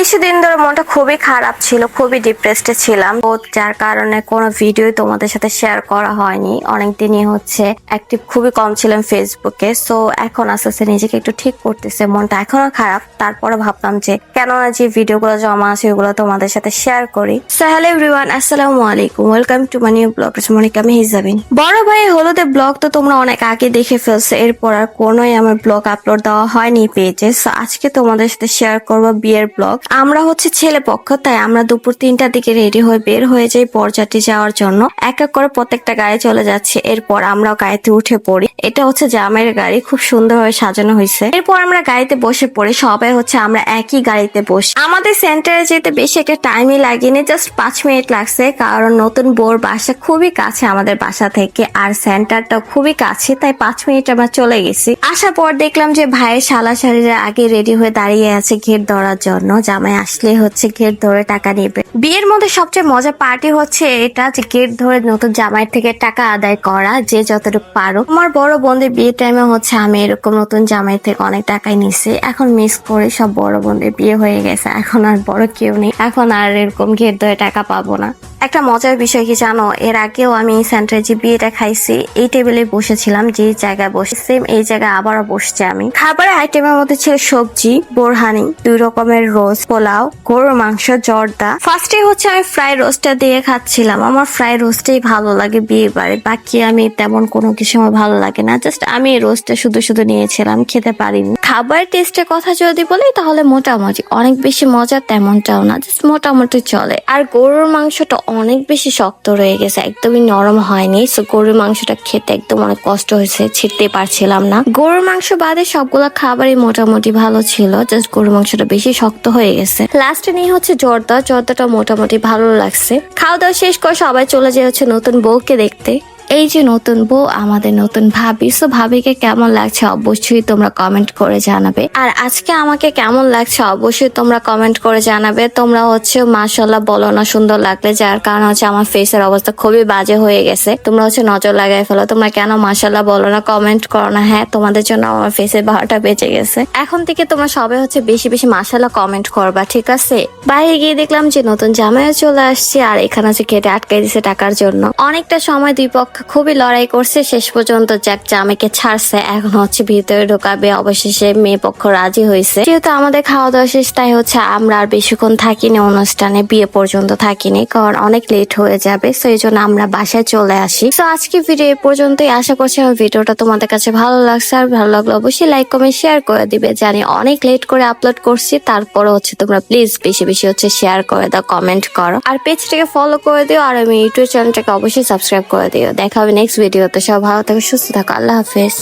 কিছুদিন ধরে মনটা খুবই খারাপ ছিল, খুবই ডিপ্রেসডে ছিলাম, তো যার কারণে কোনো ভিডিও তোমাদের সাথে শেয়ার করা হয়নি। অনেকদিনই হচ্ছে অ্যাক্টিভ খুবই কম ছিলাম ফেসবুকে। সো এখন আস্তে আস্তে নিজেকে একটু ঠিক করতেছে, মনটা এখনো খারাপ, তারপরে ভাবলাম যে কেননা যে ভিডিওগুলো জমা আছে ওগুলো তোমাদের সাথে শেয়ার করি। সো হ্যালো এভরিওয়ান, আসসালামু আলাইকুম, welcome to my new blog. Monika Mehjabin. বড় ভাই হলুদের ব্লগ তো তোমরা অনেক আগে দেখে ফেলছো, এরপর আর কোনোই আমার ব্লগ আপলোড দেওয়া হয়নি পেজে। সো আজকে তোমাদের সাথে শেয়ার করবো বিয়ের ব্লগ। আমরা হচ্ছে ছেলে পক্ষ, তাই আমরা দুপুর 3টার দিকে রেডি হয়ে বের হয়ে যাই বরযাত্রী যাওয়ার জন্য। এক এক করে প্রত্যেকটা গাড়ি চলে যাচ্ছে, এরপর আমরাও গাড়িতে উঠে পড়ি। এটা হচ্ছে জামাইয়ের গাড়ি, খুব সুন্দরভাবে সাজানো হয়েছে। এরপর আমরা গাড়িতে বসে পড়ি, সবাই হচ্ছে আমরা একই গাড়িতে বসি। আমাদের সেন্টারে যেতে বেশি একটা টাইমই লাগেনি, জাস্ট 5 মিনিট লাগছে, কারণ নতুন বোর বাসা খুবই কাছে আমাদের বাসা থেকে, আর সেন্টারটা খুবই কাছে, তাই 5 মিনিট আমরা চলে গেছি। আসার পর দেখলাম যে ভাইয়ের শালা শাড়িরা আগে রেডি হয়ে দাঁড়িয়ে আছে ঘের ধরার জন্য। জামাই আসলে হচ্ছে গেট ধরে টাকা নেবে। বিয়ের মধ্যে সবচেয়ে মজা পার্টি হচ্ছে এটা, যে গেট ধরে নতুন জামাইয়ের থেকে টাকা আদায় করা, যে যতটুকু পারো। আমার বড় বোনদের বিয়ের টাইমে হচ্ছে আমি এরকম নতুন জামাই থেকে অনেক টাকাই নিছি। এখন মিস করে সব বড় বোনদের বিয়ে হয়ে গেছে, এখন আর বড় কেউ নেই, এখন আর এরকম গেট ধরে টাকা পাবো না। একটা মজার বিষয় কি জানো, এর আগেও আমি সেন্টারে যে বিয়েটা খাইছি এই টেবিলে বসেছিলাম, যে জায়গায় বসে সেম এই জায়গায় আবারও বসছি আমি। খাবারের আইটেমের মধ্যে ছিল সবজি, বোরহানি, 2 রকমের রোস্ট, পোলাও, গরুর মাংস, জর্দা। ফার্স্টে হচ্ছে আমি ফ্রাই রোস্টটা দিয়ে খাচ্ছিলাম। আমার ফ্রাই রোস্টেই ভালো লাগে বিয়ে বাড়ি, বাকি আমি তেমন কোনো কিছু আমার ভালো লাগে না। জাস্ট আমি রোস্টটা শুধু শুধু নিয়েছিলাম, খেতে পারিনি। খাবার টেস্টের কথা যদি বলি তাহলে মোটামুটি, অনেক বেশি মজা তেমনটাও না, জাস্ট মোটামুটি চলে। আর গরুর মাংসটা অনেক বেশি শক্ত রয়ে গেছে, একদমই নরম হয়নি। সো গরুর মাংসটা খেতে একদম অনেক কষ্ট হয়েছে, ছিটতে পারছিলাম না। গরুর মাংস বাদে সবগুলো খাবারই মোটামুটি ভালো ছিল, জাস্ট গরুর মাংসটা বেশি শক্ত হয়ে গেছে। লাস্টে নিয়ে হচ্ছে জর্দাটা মোটামুটি ভালো লাগছে। খাওয়া দাওয়া শেষ করে সবাই চলে যায় হচ্ছে নতুন বউকে দেখতে। এই যে নতুন বউ, আমাদের নতুন ভাবি। সো ভাবিকে কেমন লাগছে অবশ্যই তোমরা কমেন্ট করে জানাবে, আর আজকে আমাকে কেমন লাগছে অবশ্যই তোমরা কমেন্ট করে জানাবে। তোমরা হচ্ছে মাশাআল্লাহ বলো না সুন্দর লাগলে, যার কারণ হচ্ছে আমার ফেসের অবস্থা খুবই বাজে হয়ে গেছে। তোমরা হচ্ছে নজর লাগাই ফেলো, তোমরা কেন মাশাআল্লাহ বলো না, কমেন্ট করো না। হ্যাঁ, তোমাদের জন্য আমার ফেসের 12টা বেঁচে গেছে। এখন থেকে তোমরা সবাই হচ্ছে বেশি বেশি মাশাআল্লাহ কমেন্ট করবা, ঠিক আছে? বাইরে গিয়ে দেখলাম যে নতুন জামাইও চলে আসছে, আর এখানে হচ্ছে গেটে আটকাই দিছে টাকার জন্য। অনেকটা সময় দুই পক্ষ খুবই লড়াই করছে, শেষ পর্যন্ত জ্যাক জামাইকে ছাড়ছে, এখন হচ্ছে ভিতরে ঢোকাবে। অবশেষে মেয়ে পক্ষ রাজি হয়েছে। যেহেতু আমাদের খাওয়া দাওয়া শেষ, তাই হচ্ছে আমরা আর বেশিক্ষণ থাকিনি অনুষ্ঠানে, বিয়ে পর্যন্ত থাকিনি, কারণ অনেক লেট হয়ে যাবে। সো এই জন্য আমরা বাসায় চলে আসি। সো আজকে ভিডিও এই পর্যন্তই। আশা করছি আমার ভিডিওটা তোমাদের কাছে ভালো লাগছে, আর ভালো লাগলে অবশ্যই লাইক কমেন্ট শেয়ার করে দিবে। জানি অনেক লেট করে আপলোড করছি, তারপরে হচ্ছে তোমরা প্লিজ বেশি বেশি হচ্ছে শেয়ার করে দাও, কমেন্ট করো, আর পেজটাকে ফলো করে দিও, আর আমি ইউটিউব চ্যানেলটাকে অবশ্যই সাবস্ক্রাইব করে দিও। দেখা হবে নেক্সট ভিডিওতে। সব ভালো থাকো, সুস্থ থাকো, আল্লাহ হাফেজ।